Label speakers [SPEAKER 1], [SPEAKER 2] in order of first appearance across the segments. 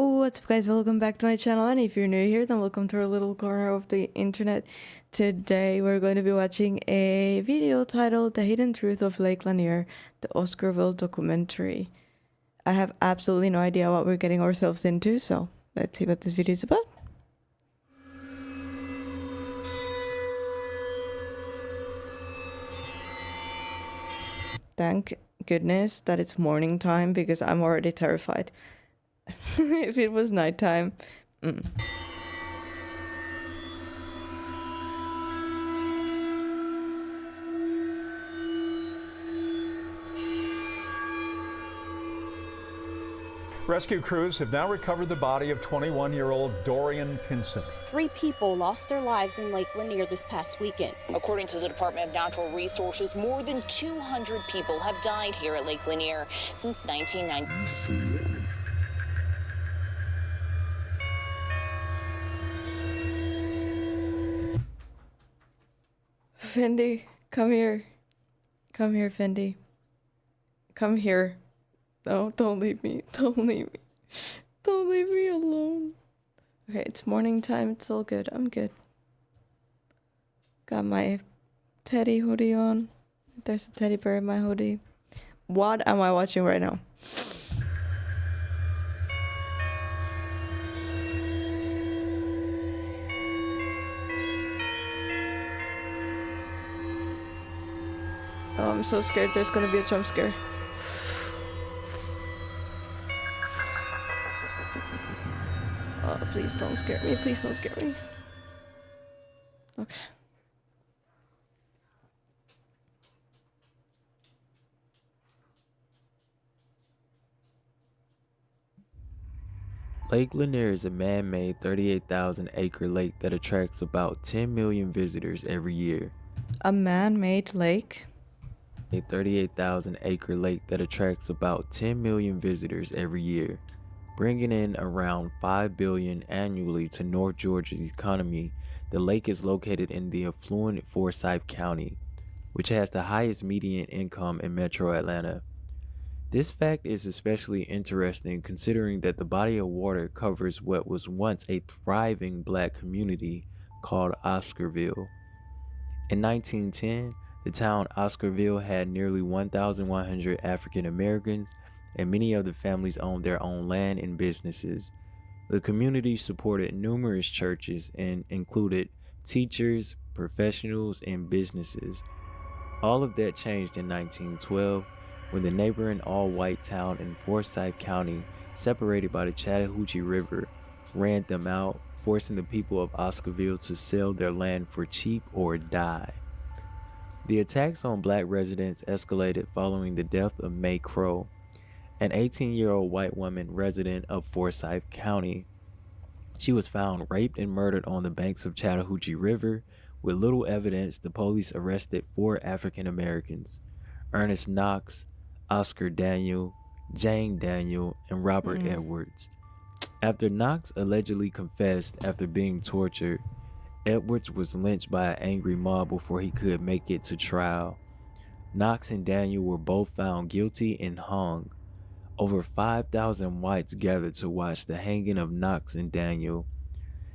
[SPEAKER 1] What's up guys, welcome back to my channel, and if you're new here then welcome to our little corner of the internet. Today we're going to be watching a video titled The Hidden Truth of Lake Lanier, the Oscarville Documentary. I have absolutely no idea what we're getting ourselves into, so let's see what this video is about. Thank goodness that it's morning time because I'm already terrified. If it was nighttime.
[SPEAKER 2] Rescue crews have now recovered the body of 21-year-old Dorian Pinson.
[SPEAKER 3] 3 people lost their lives in Lake Lanier this past weekend.
[SPEAKER 4] According to the Department of Natural Resources, more than 200 people have died here at Lake Lanier since 1990.
[SPEAKER 1] Fendi, come here. Come here, Fendi. Come here. No, don't leave me. Don't leave me. Don't leave me alone. Okay, it's morning time. It's all good. I'm good. Got my teddy hoodie on. There's a teddy bear in my hoodie. What am I watching right now? Oh, I'm so scared there's gonna be a jump scare. Oh, please don't scare me. Please don't scare me. Okay.
[SPEAKER 5] Lake Lanier is a man-made 38,000-acre lake that attracts about 10 million visitors every year.
[SPEAKER 1] A man-made lake?
[SPEAKER 5] A 38,000-acre lake that attracts about 10 million visitors every year, bringing in around $5 billion annually to North Georgia's economy. The lake is located in the affluent Forsyth County, which has the highest median income in Metro Atlanta. This fact is especially interesting considering that the body of water covers what was once a thriving black community called Oscarville. In 1910, the town Oscarville had nearly 1,100 African Americans, and many of the families owned their own land and businesses. The community supported numerous churches and included teachers, professionals, and businesses. All of that changed in 1912 when the neighboring all-white town in Forsyth County, separated by the Chattahoochee River, ran them out, forcing the people of Oscarville to sell their land for cheap or die. The attacks on black residents escalated following the death of Mae Crow, an 18-year-old white woman resident of Forsyth County. She was found raped and murdered on the banks of Chattahoochee River. With little evidence, the police arrested 4 African Americans: Ernest Knox, Oscar Daniel, Jane Daniel, and Robert Edwards. After Knox allegedly confessed after being tortured, Edwards was lynched by an angry mob before he could make it to trial. Knox and Daniel were both found guilty and hung. Over 5,000 whites gathered to watch the hanging of Knox and Daniel.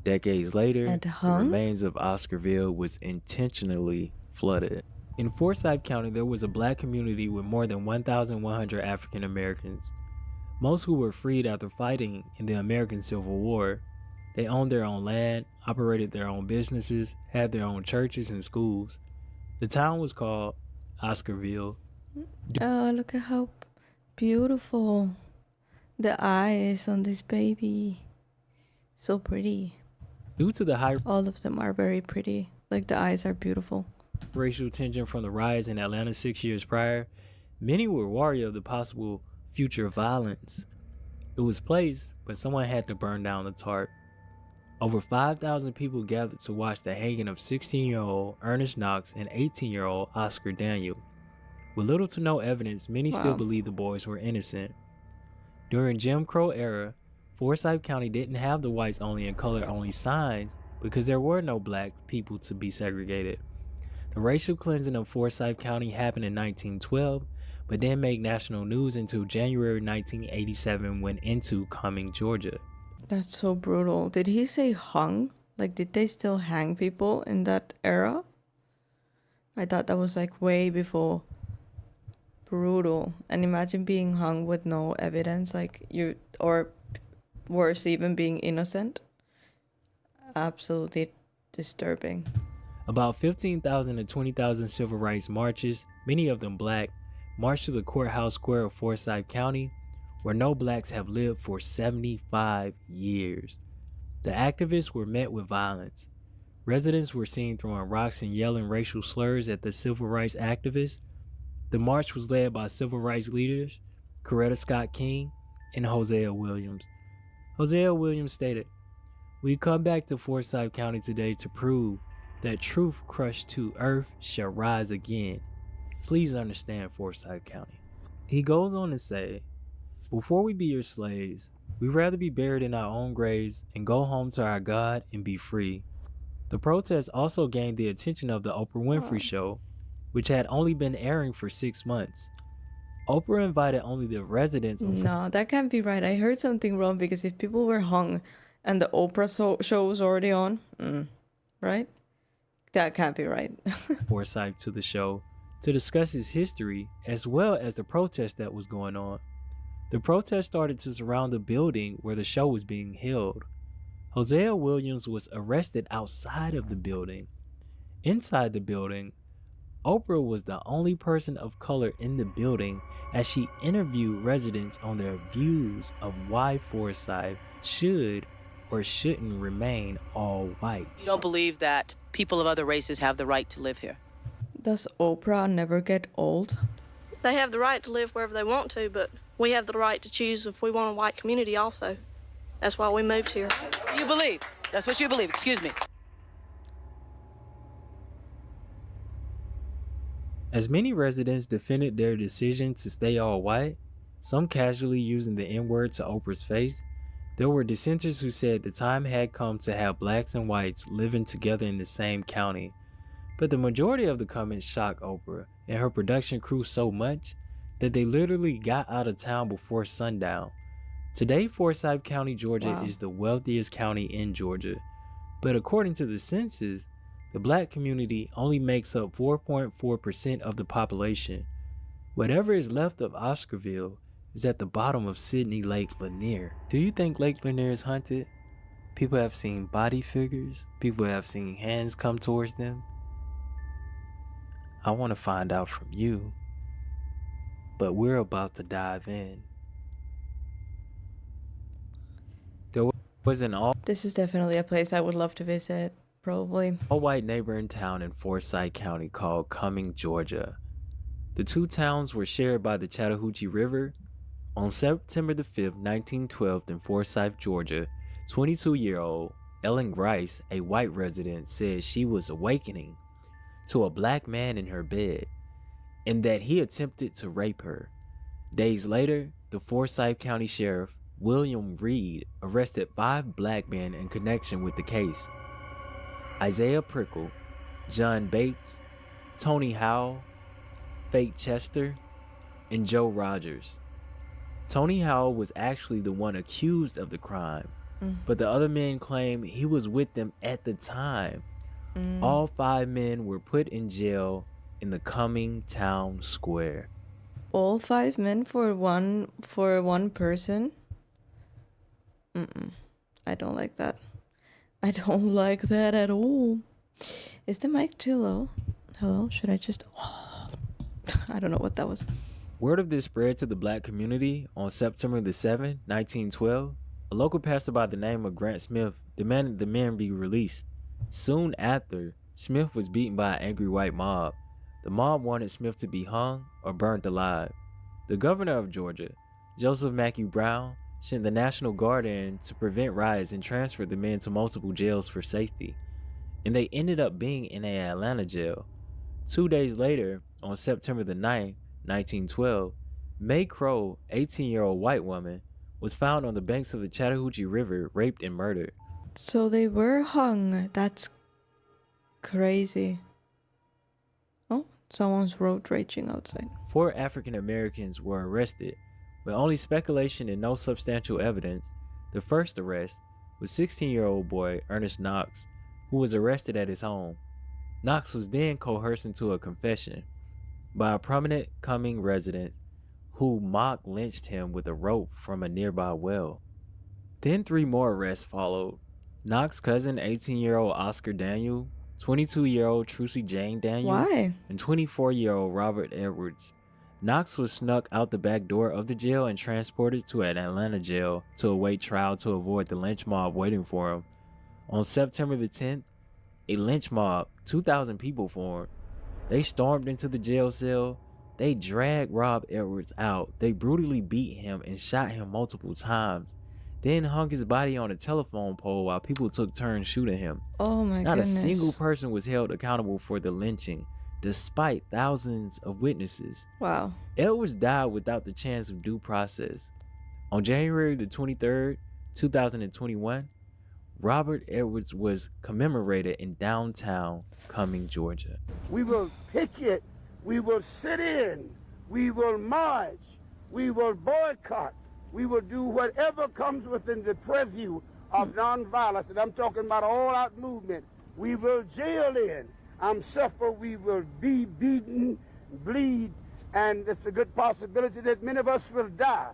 [SPEAKER 5] Decades later, the remains of Oscarville was intentionally flooded. In Forsyth County, there was a black community with more than 1,100 African Americans, most who were freed after fighting in the American Civil War. They owned their own land, operated their own businesses, had their own churches and schools. The town was called Oscarville.
[SPEAKER 1] Oh, look at how beautiful the eyes on this baby. So pretty.
[SPEAKER 5] Due to the high
[SPEAKER 1] all of them are very pretty. Like, the eyes are beautiful.
[SPEAKER 5] Racial tension from the riots in Atlanta 6 years prior, many were wary of the possible future violence. It was placed, but someone had to burn down the tarp. Over 5,000 people gathered to watch the hanging of 16-year-old Ernest Knox and 18-year-old Oscar Daniel. With little to no evidence, many still believe the boys were innocent. During Jim Crow era, Forsyth County didn't have the whites only and color only signs because there were no black people to be segregated. The racial cleansing of Forsyth County happened in 1912, but didn't make national news until January 1987 when into Cumming, Georgia.
[SPEAKER 1] That's so brutal. Did he say hung? Like, did they still hang people in that era? I thought that was like way before. Brutal. And imagine being hung with no evidence, like you, or worse, even being innocent. Absolutely disturbing.
[SPEAKER 5] About 15,000 to 20,000 civil rights marches, many of them black, marched to the courthouse square of Forsyth County, where no blacks have lived for 75 years. The activists were met with violence. Residents were seen throwing rocks and yelling racial slurs at the civil rights activists. The march was led by civil rights leaders Coretta Scott King and Hosea Williams. Hosea Williams stated, "We come back to Forsyth County today to prove that truth crushed to earth shall rise again. Please understand Forsyth County." He goes on to say, "Before we be your slaves, we'd rather be buried in our own graves and go home to our God and be free." The protest also gained the attention of the Oprah Winfrey Show, which had only been airing for 6 months. Oprah invited only the residents of...
[SPEAKER 1] No, that can't be right. I heard something wrong, because if people were hung and the Oprah show was already on, right? That can't be right.
[SPEAKER 5] Forsyth to the show to discuss his history as well as the protest that was going on. The protest started to surround the building where the show was being held. Hosea Williams was arrested outside of the building. Inside the building, Oprah was the only person of color in the building as she interviewed residents on their views of why Forsyth should or shouldn't remain all white.
[SPEAKER 6] You don't believe that people of other races have the right to live here?
[SPEAKER 1] Does Oprah never get old?
[SPEAKER 7] They have the right to live wherever they want to, but we have the right to choose if we want a white community also. That's why we moved here.
[SPEAKER 6] You believe? That's what you believe. Excuse me.
[SPEAKER 5] As many residents defended their decision to stay all white, some casually using the N-word to Oprah's face, there were dissenters who said the time had come to have blacks and whites living together in the same county. But the majority of the comments shocked Oprah and her production crew so much that they literally got out of town before sundown. Today, Forsyth County, Georgia is the wealthiest county in Georgia, but according to the census, the black community only makes up 4.4% of the population. Whatever is left of Oscarville is at the bottom of Sydney Lake Lanier. Do you think Lake Lanier is haunted? People have seen body figures. People have seen hands come towards them. I want to find out from you, but we're about to dive in. There was an
[SPEAKER 1] This is definitely a place I would love to visit, probably.
[SPEAKER 5] all-white neighboring town in Forsyth County called Cumming, Georgia. The two towns were shared by the Chattahoochee River. On September the 5th, 1912, in Forsyth, Georgia, 22-year-old Ellen Grice, a white resident, said she was awakening to a black man in her bed and that he attempted to rape her. Days later, the Forsyth County Sheriff, William Reed, arrested 5 black men in connection with the case. Isaiah Prickle, John Bates, Tony Howell, Fate Chester, and Joe Rogers. Tony Howell was actually the one accused of the crime, but the other men claim he was with them at the time. All 5 men were put in jail in the Cumming town square.
[SPEAKER 1] All 5 men for one person? I don't like that. I don't like that at all. Is the mic too low? Hello? Should I just... I don't know what that was.
[SPEAKER 5] Word of this spread to the black community on September the 7th, 1912. A local pastor by the name of Grant Smith demanded the men be released. Soon after, Smith was beaten by an angry white mob. The mob wanted Smith to be hung or burned alive. The governor of Georgia, Joseph Mackey Brown, sent the National Guard in to prevent riots and transferred the men to multiple jails for safety. And they ended up being in an Atlanta jail. 2 days later, on September the 9th, 1912, May Crow, 18-year-old white woman, was found on the banks of the Chattahoochee River, raped and murdered.
[SPEAKER 1] So they were hung. That's crazy. Oh, Someone's road raging outside.
[SPEAKER 5] 4 African Americans were arrested, with only speculation and no substantial evidence. The first arrest was 16-year-old boy Ernest Knox, who was arrested at his home. Knox was then coerced into a confession by a prominent Cumming resident who mock lynched him with a rope from a nearby well. Then 3 more arrests followed. Knox's cousin, 18-year-old Oscar Daniel, 22-year-old Trucy Jane Daniel,
[SPEAKER 1] Why?
[SPEAKER 5] and 24-year-old Robert Edwards. Knox was snuck out the back door of the jail and transported to an Atlanta jail to await trial to avoid the lynch mob waiting for him. On September the 10th, a lynch mob, 2,000 people formed. They stormed into the jail cell. They dragged Rob Edwards out. They brutally beat him and shot him multiple times. Then hung his body on a telephone pole while people took turns shooting him.
[SPEAKER 1] Oh my
[SPEAKER 5] Not
[SPEAKER 1] goodness.
[SPEAKER 5] a single person was held accountable for the lynching, despite thousands of witnesses.
[SPEAKER 1] Wow.
[SPEAKER 5] Edwards died without the chance of due process. On January the 23rd, 2021, Robert Edwards was commemorated in downtown Cumming, Georgia.
[SPEAKER 8] We will picket, we will sit in, we will march, we will boycott, we will do whatever comes within the purview of nonviolence, and I'm talking about all-out movement. We will jail in, suffer, we will be beaten, bleed, and it's a good possibility that many of us will die.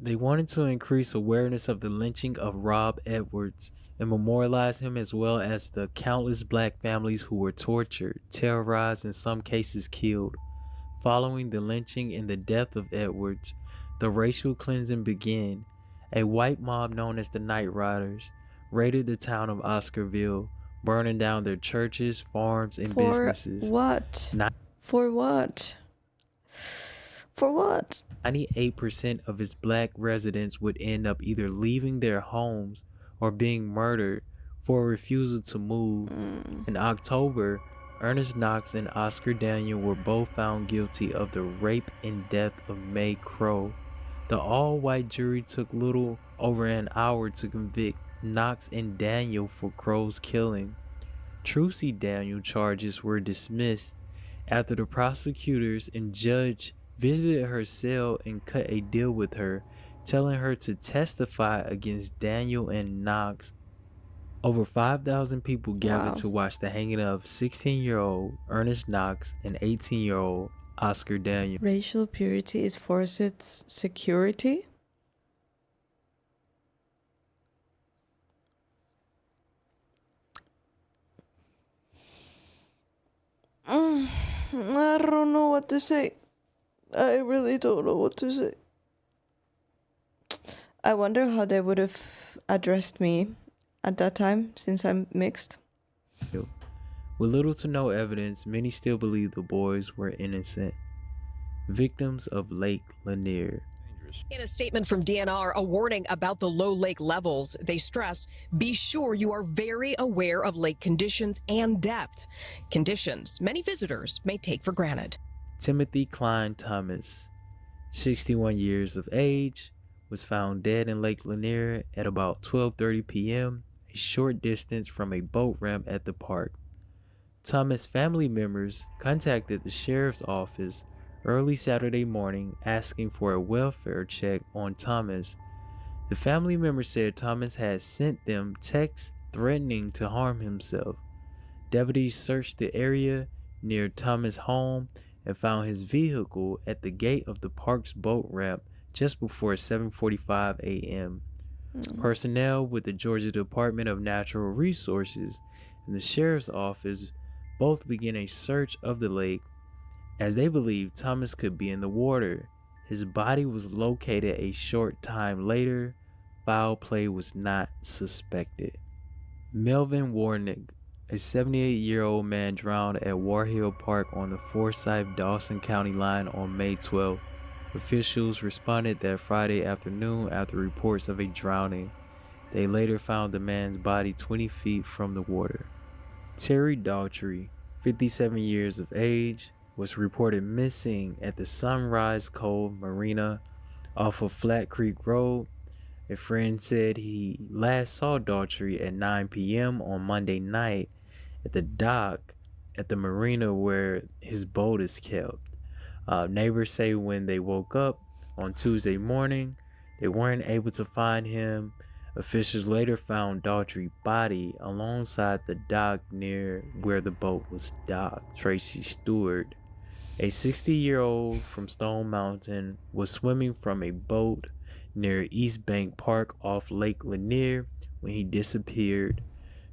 [SPEAKER 5] They wanted to increase awareness of the lynching of Rob Edwards and memorialize him, as well as the countless black families who were tortured, terrorized, and in some cases killed. Following the lynching and the death of Edwards, the racial cleansing began. A white mob known as the Night Riders raided the town of Oscarville, burning down their churches, farms, and businesses.
[SPEAKER 1] What? For what? For what?
[SPEAKER 5] 98% of its black residents would end up either leaving their homes or being murdered for a refusal to move. In October, Ernest Knox and Oscar Daniel were both found guilty of the rape and death of Mae Crow. The all-white jury took little over an hour to convict Knox and Daniel for Crow's killing. Trucy Daniel charges were dismissed after the prosecutors and judge visited her cell and cut a deal with her, telling her to testify against Daniel and Knox. Over 5,000 people gathered to watch the hanging of 16-year-old Ernest Knox and 18-year-old Oscar Daniel.
[SPEAKER 1] Racial purity is Forsyth's security? I don't know what to say. I really don't know what to say. I wonder how they would have addressed me at that time, since I'm mixed.
[SPEAKER 5] With little to no evidence, many still believe the boys were innocent. Victims of Lake Lanier.
[SPEAKER 9] In a statement from DNR, a warning about the low lake levels. They stress, be sure you are very aware of lake conditions and depth. Conditions many visitors may take for granted.
[SPEAKER 5] Timothy Klein Thomas, 61 years of age, was found dead in Lake Lanier at about 12:30 p.m., a short distance from a boat ramp at the park. Thomas' family members contacted the sheriff's office early Saturday morning asking for a welfare check on Thomas. The family members said Thomas had sent them texts threatening to harm himself. Deputies searched the area near Thomas' home and found his vehicle at the gate of the park's boat ramp just before 7:45 a.m. Personnel with the Georgia Department of Natural Resources and the sheriff's office both began a search of the lake as they believed Thomas could be in the water. His body was located a short time later. Foul play was not suspected. Melvin Warnick, a 78-year-old man, drowned at War Hill Park on the Forsyth Dawson County line on May 12th. Officials responded that Friday afternoon after reports of a drowning. They later found the man's body 20 feet from the water. Terry Daughtry, 57 years of age, was reported missing at the Sunrise Cove Marina off of Flat Creek Road. A friend said he last saw Daughtry at 9 p.m. on Monday night at the dock at the marina where his boat is kept. Neighbors say when they woke up on Tuesday morning, they weren't able to find him. Officials later found Daughtry's body alongside the dock near where the boat was docked. Tracy Stewart, a 60-year-old from Stone Mountain, was swimming from a boat near East Bank Park off Lake Lanier when he disappeared.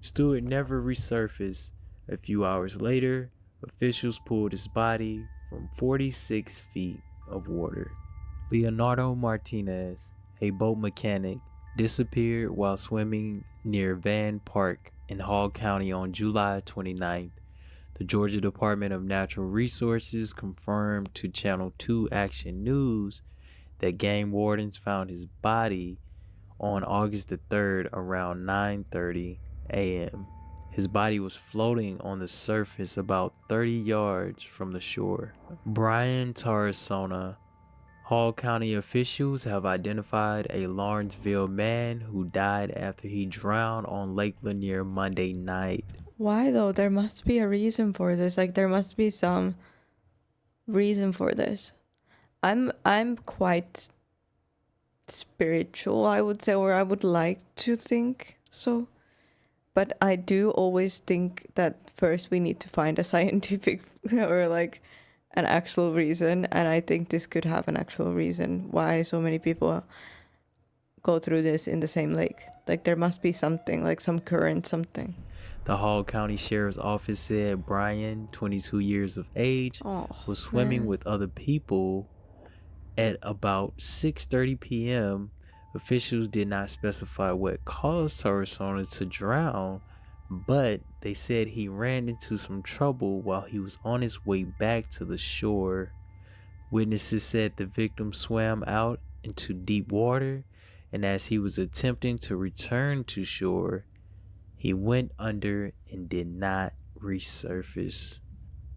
[SPEAKER 5] Stewart never resurfaced. A few hours later, officials pulled his body from 46 feet of water. Leonardo Martinez, a boat mechanic, disappeared while swimming near Van Park in Hall County on July 29th. The Georgia Department of Natural Resources confirmed to Channel 2 Action News that game wardens found his body on August the 3rd around 9:30 a.m. His body was floating on the surface about 30 yards from the shore. Brian Tarasona. Hall County officials have identified a Lawrenceville man who died after he drowned on Lake Lanier Monday night.
[SPEAKER 1] Why though? There must be a reason for this. Like there must be some reason for this. I'm quite spiritual, I would say, or I would like to think so. But I do always think that first we need to find a scientific or like an actual reason, and I think this could have an actual reason why so many people go through this in the same lake. Like there must be something, like some current something.
[SPEAKER 5] The Hall County Sheriff's Office said Brian, 22 years of age, was swimming with other people at about 6:30 p.m. Officials did not specify what caused Tarasona to drown, but they said he ran into some trouble while he was on his way back to the shore. Witnesses said the victim swam out into deep water, and as he was attempting to return to shore, he went under and did not resurface.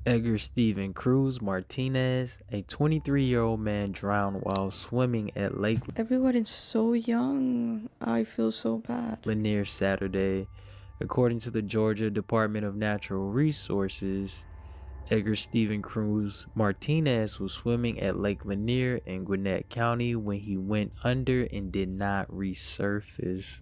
[SPEAKER 5] Edgar Stephen Cruz Martinez, a 23-year-old man, drowned while swimming at Lake
[SPEAKER 1] Everyone is so young. I feel so bad.
[SPEAKER 5] Lanier Saturday. According to the Georgia Department of Natural Resources, Edgar Stephen Cruz Martinez was swimming at Lake Lanier in Gwinnett County when he went under and did not resurface.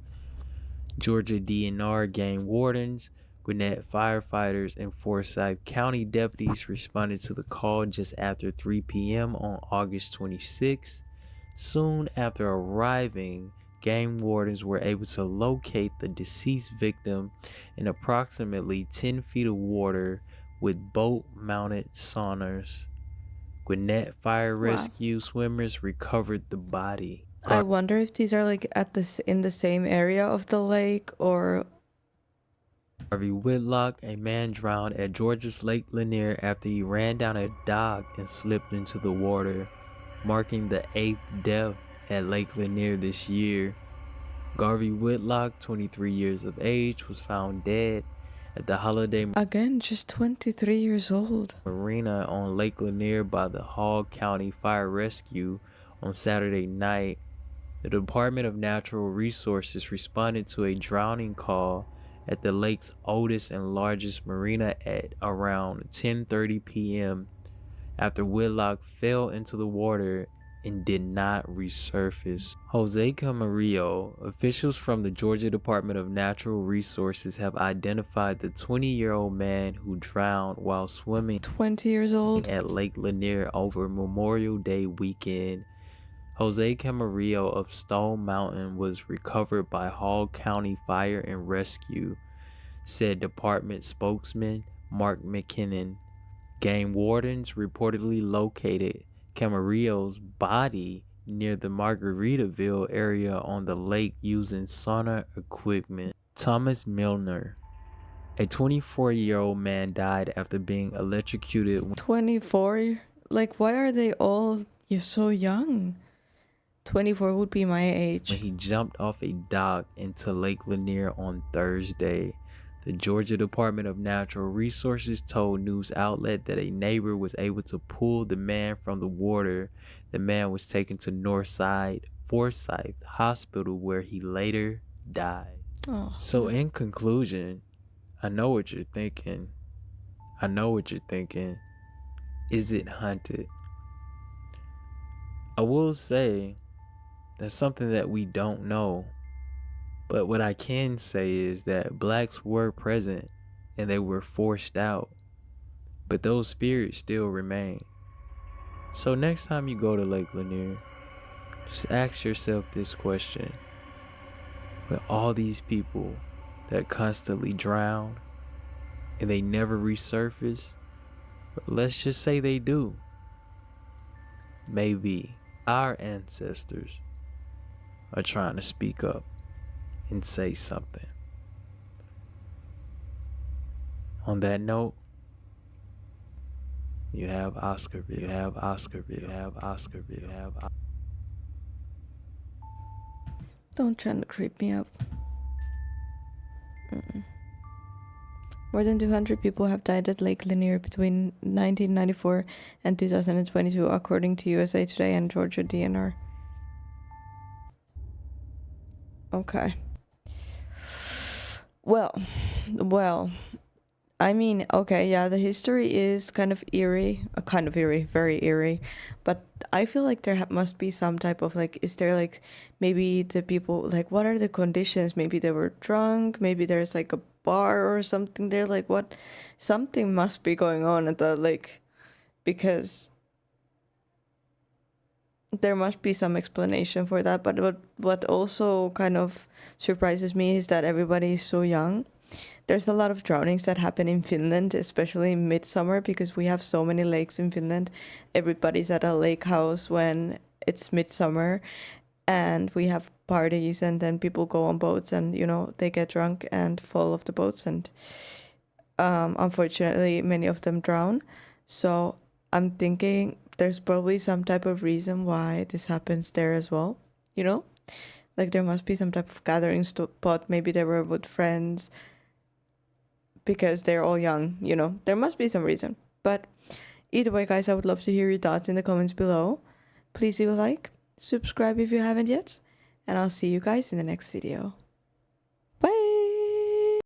[SPEAKER 5] Georgia DNR game wardens, Gwinnett firefighters, and Forsyth County deputies responded to the call just after 3 p.m. on August 26. Soon after arriving, game wardens were able to locate the deceased victim in approximately 10 feet of water with boat-mounted sonars. Gwinnett Fire Rescue swimmers recovered the body.
[SPEAKER 1] I wonder if these are like in the same area of the lake or...
[SPEAKER 5] Harvey Whitlock, a man drowned at Georgia's Lake Lanier after he ran down a dock and slipped into the water, marking the 8th death at Lake Lanier this year. Garvey Whitlock, 23 years of age, was found dead at the Holiday
[SPEAKER 1] Again, just 23 years old.
[SPEAKER 5] Marina on Lake Lanier by the Hall County Fire Rescue on Saturday night. The Department of Natural Resources responded to a drowning call at the lake's oldest and largest marina at around 10:30 p.m. after Whitlock fell into the water and did not resurface. Jose Camarillo, officials from the Georgia Department of Natural Resources have identified the 20-year-old man who drowned while swimming
[SPEAKER 1] 20 years old
[SPEAKER 5] at Lake Lanier over Memorial Day weekend. Jose Camarillo of Stone Mountain was recovered by Hall County Fire and Rescue, said department spokesman Mark McKinnon. Game wardens reportedly located Camarillo's body near the Margaritaville area on the lake using sonar equipment. Thomas Milner, a 24-year-old man, died after being electrocuted.
[SPEAKER 1] 24? Like, why are they all so young? 24 would be my age.
[SPEAKER 5] When he jumped off a dock into Lake Lanier on Thursday. The Georgia Department of Natural Resources told news outlet that a neighbor was able to pull the man from the water. The man was taken to Northside Forsyth Hospital where he later died. So in conclusion, I know what you're thinking. I know what you're thinking. Is it haunted? I will say that's something that we don't know. But what I can say is that blacks were present and they were forced out. But those spirits still remain. So next time you go to Lake Lanier, just ask yourself this question. With all these people that constantly drown and they never resurface, but let's just say they do, maybe our ancestors are trying to speak up and say something. On that note, you have Oscarville, you have Oscarville, you have Oscarville, you have Oscarville.
[SPEAKER 1] Don't try to creep me up. More than 200 people have died at Lake Lanier between 1994 and 2022, according to USA Today and Georgia DNR. Okay. Well, I mean, okay, yeah, the history is kind of eerie, very eerie, but I feel like there must be some type of like, is there like, maybe the people, like, what are the conditions? Maybe they were drunk, maybe there's like a bar or something there, like what, something must be going on at the lake, because there must be some explanation for that. But what also kind of surprises me is that everybody is so young. There's a lot of drownings that happen in Finland, especially in midsummer, because we have so many lakes in Finland. Everybody's at a lake house when it's midsummer, and we have parties, and then people go on boats, and you know, they get drunk and fall off the boats, and unfortunately many of them drown. So I'm thinking there's probably some type of reason why this happens there as well, you know, like there must be some type of gathering spot. Maybe they were with friends because they're all young, you know, there must be some reason. But either way, guys, I would love to hear your thoughts in the comments below. Please leave a like, subscribe if you haven't yet, and I'll see you guys in the next video.